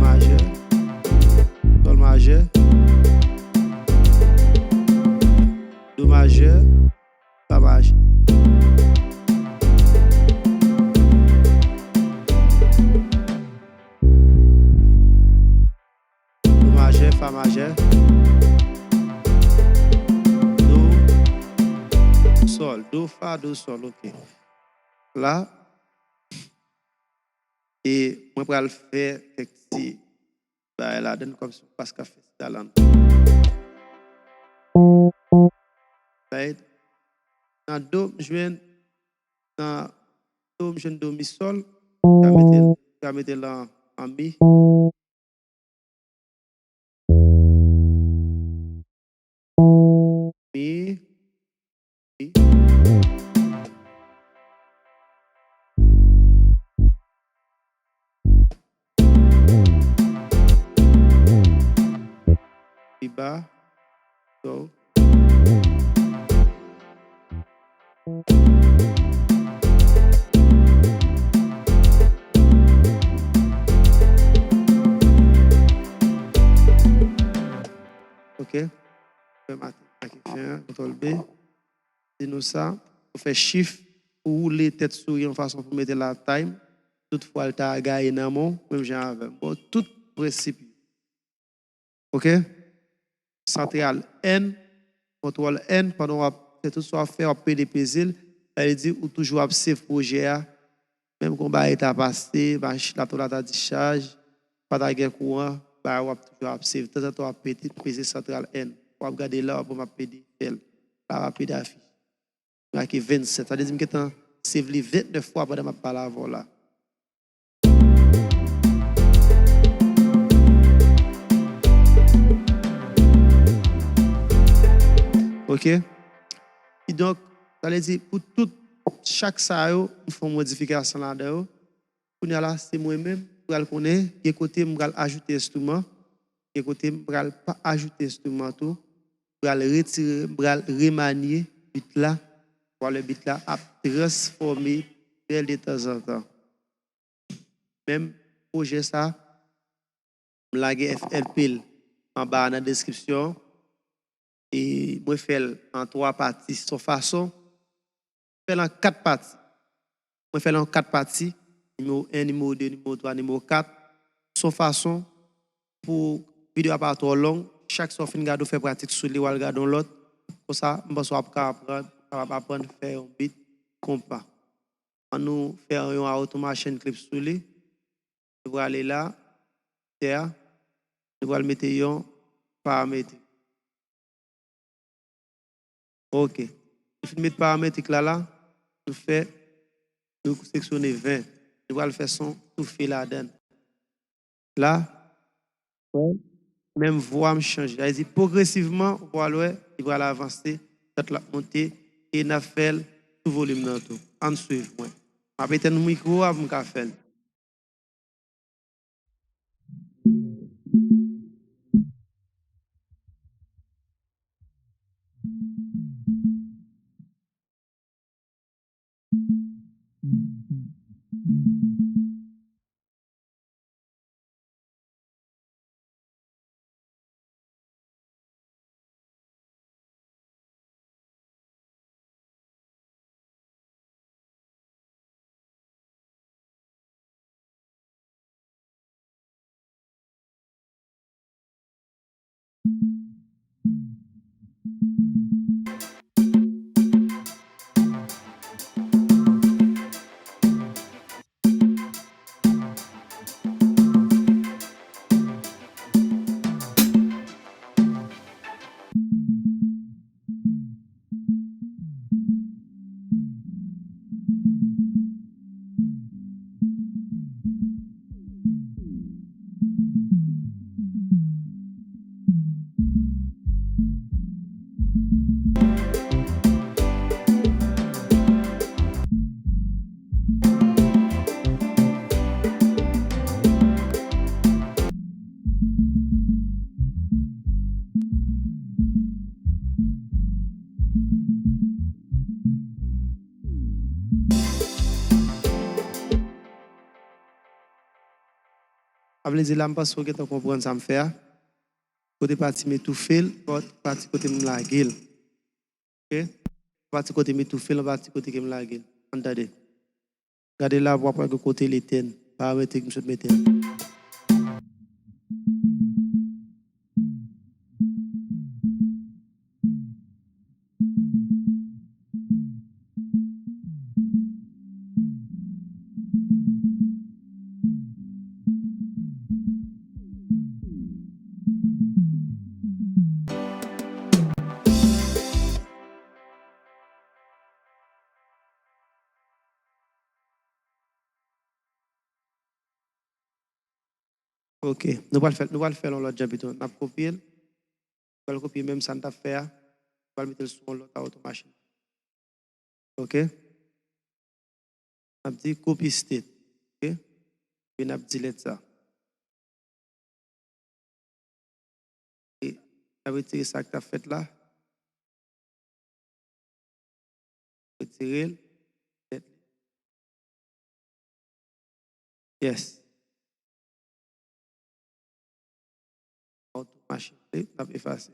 majeur, sol majeur, do majeur, fa majeur. Do majeur, fa majeur, do, fa, do, sol, ok. Là, et moi, pour le faire, c'est bah, la donne comme ça, parce qu'à fait talent. Right? Dans do, je viens dans do, je viens do, mi, sol, je vais mettre là en mi. Mi, mi. Mi, ba, so. Ok? Ctrl B. Dis-nous ça. On fait shift pour rouler tête souris en façon pour mettre la time. Toutefois, elle t'a gagné dans mon, même genre avec. Bon, tout principe. Ok? Central N, contrôle N, pendant que c'est tout soit fait, on peut déposer. Elle dit, ou toujours observer le projet, même quand on est passé, la tour a discharge, pas de courant, on va toujours observer. De temps en temps, on peut peser central N. On va regarder là, on va péder L. Là, on va péder affiche. Marqué 27. Ça veut dire que c'est 29 fois pendant ma parole là. OK? Et donc, ça veut dire pour tout, chaque ça, il faut une modification là-dedans. Pour nous là, c'est moi-même, pour le connaître, de côté, je vais ajouter instrument, de côté, je ne vais pas ajouter instrument tout, je vais retirer, je vais remanier bit là, pour le bit là à transformer de temps en temps. Même projet ça, je vais FLP en bas dans la description. Et moi, je fais en 3 parties. Son façon, je fais en 4 parties. Moi, je fais en 4 parties. Numéro 1, numéro 2, numéro 3, numéro 4. Son façon, pour vidéo à part trop long, chaque fois que je fais pratique sur les ou regarder l'autre. Pour ça, je vais apprendre à faire un beat compas. On nous fait un automation clip sur lui. Je vais aller là, terre. Je vais le mettre en paramètre. OK. Je vais mettre paramètre là, je fais, nous sélectionner 20. Je vais le faire son tout fait là-dedans. Là, même voix me change. C'est progressivement, voilà, il va avancer, la monter et il a fait tout volume dans tout. En suivre, moi. Je vais mettre un micro à mon café. Avec les là, je pense que tu comprends ça me faire. Côté parti m'étouffer, parti côté me la gueule. OK? Parti côté m'étouffer, parti côté me la gueule. Entendez? Regardez là, pour que côté l'éteint. Pas mettre que je mette. OK. Nous allons le faire l'autre job. Nous allons copier. Nous allons copier même sans faire. Nous allons mettre le son l'autre automation. OK? On dit copy state. OK? Puis on dit delete ça. Et on va retirer ça que tu as fait là. Retirer. Yes. Automation. On va effacer.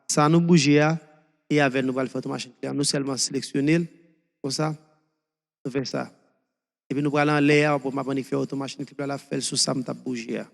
Ça nous bouge et avec nous, on va le faire automation. Nous seulement sélectionner comme ça. Nous faisons ça. Et puis nous allons en layer pour m'apprendre à faire automation. Nous allons faire sous ça, nous allons bouger.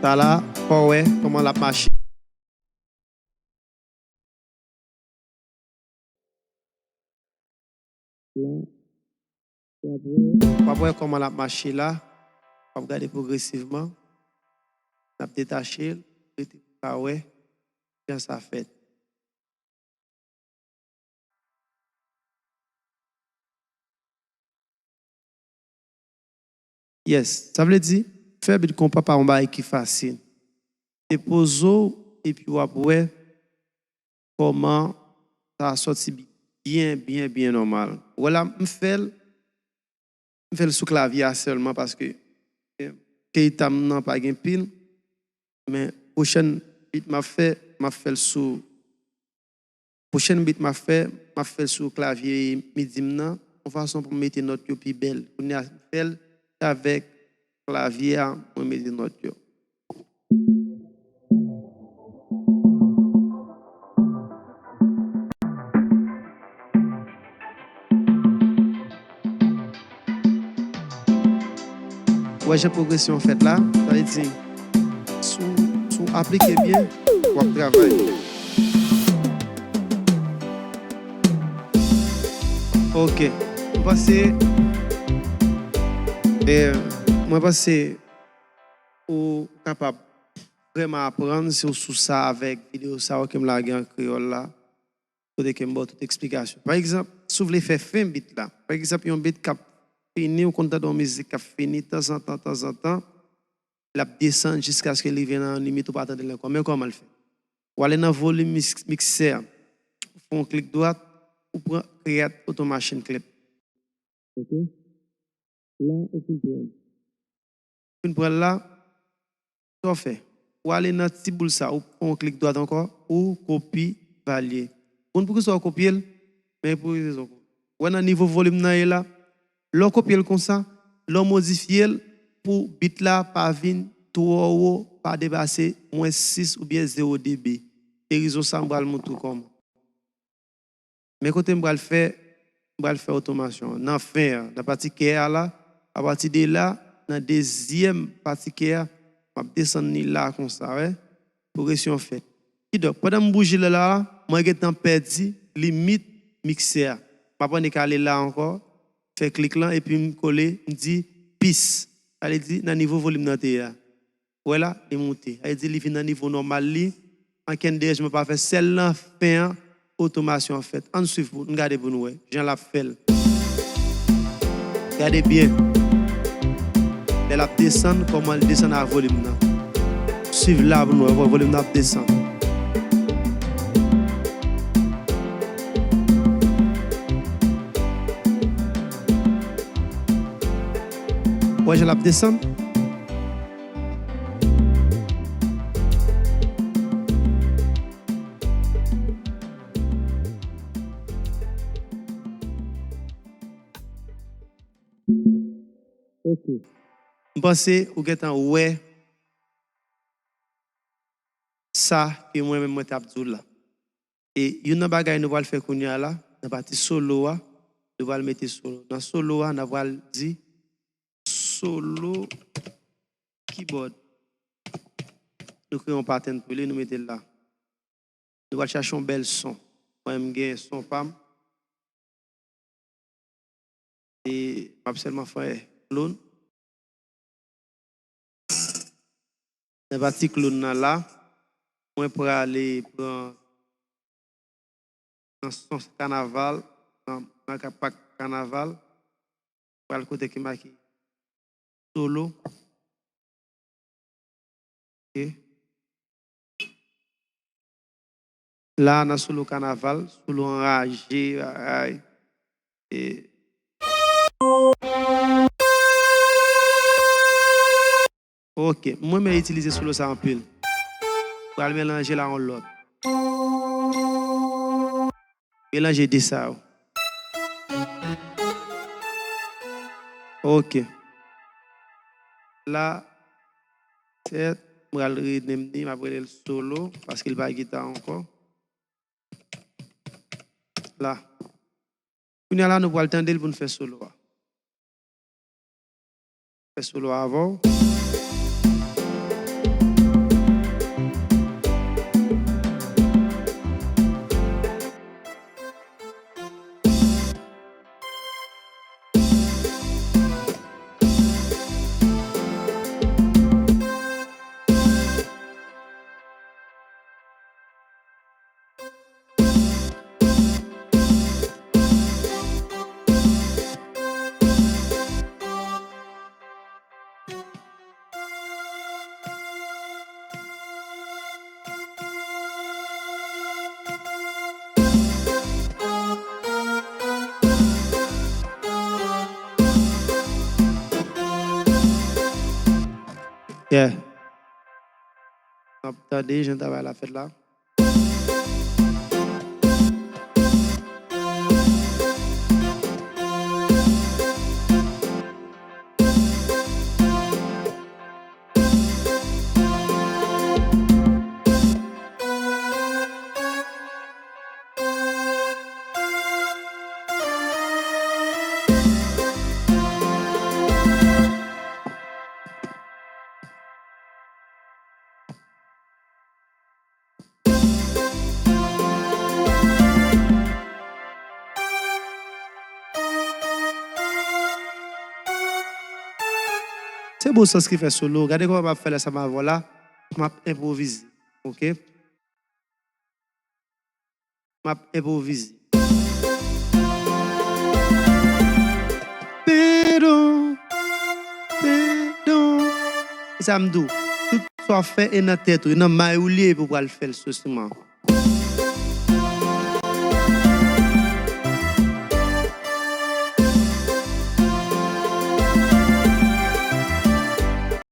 Ça là, ouais, comment la marche. On va voir comment la marche là. On va regarder progressivement. On va détacher. Ouais, bien ça fait. Yes, ça veut dire, faire bit compas par un bail qui facile. Dépose et puis on va voir comment ça a sorti bien normal. Voilà, je fais sous clavier seulement parce que Keita n'a pas de pile, mais prochaine bit m'a fait sous prochaine bit m'a fait sous clavier midi maintenant en façon pour mettre note yo plus belle. On a fait avec clavier on mettre note yo. Ouais, j'ai progression faite là, ça veut dire sous appliquer bien pour travailler. OK. Moi passer ou capable vraiment apprendre sur ça avec vidéo ça que me la en créole là pour que me toute explication. Par exemple, si vous voulez faire fin bit là. Par exemple, un bit cap fini ou quand dans musique cap fini de temps en temps, la descend jusqu'à ce que il vienne en limite ou pas attendre comment le fait. Ou aller dans volume mixer, on clic droit ou prend create automation clip. OK. Là, on prend là, ça fait. Ou aller dans petit boule ça, ou on clic droit encore, ou copie valier. On peut que ça copier, mais pour raison. Ou à niveau volume là, l'on copier comme ça, l'on modifier pour bit là pas vin trop pas dépasser -6 ou bien 0 dB. Et raison ça me va le montrer comme. Mais côté me va le faire on va faire automation. Dans fin, dans la partie care là, à partir de là, dans la deuxième partie care, on va descendre là comme ça, ouais. Progression faite. Et donc, pendant que je bouge là, moi, je suis perdu, limite mixer. Je vais aller là encore, faire clic là, et puis me coller, me dit piste. Elle dit, dans le niveau volume dans le voilà, il est monté. Elle dit, il vient dans le niveau normal. En 15 je ne peux pas faire celle-là, fin, automation en fait. En suivant, vous, regardez pour nous. Jean l'a fait. Regardez bien. Elle a descendu, comment elle descend à volume. Suivez là pour nous, le volume descend. Ouais, je la descends. Ok. Je pense que vous ouais ça que moi-même je t'ai là. Et il y a une bagaille nous va le faire qu'on y a là, dans partie solo, nous va le mettre solo. Dans solo, on va le dire solo keyboard. Nous créons un pattern pour lui, nous mettons là. Nous allons chercher un bel son. Moi, je son pam. Et absolument faire clone. Dans partie clone là, moi pour aller prendre un son carnaval, dans un pack carnaval, pour le côté qui marque solo. Ok. Là, on a solo carnaval, solo enragé, et ok, moi je vais utiliser solo ça en pile. Pour aller mélanger là en l'autre. Mélanger des ça. Ok. Là, c'est je vais le solo parce qu'il va guitare encore. Là. Nous là nous allons le temps pour nous faire solo. Faire solo avant. Yeah. Attendez, je vais la fête là. C'est beau ça ce qui fait solo. Regardez comment on va faire ça, voilà. Je vais improviser. Ok? Je vais improviser. Pardon. Ça me dit, tout soit fait et dans la tête, dans ma oulier pour le faire, ce instrument.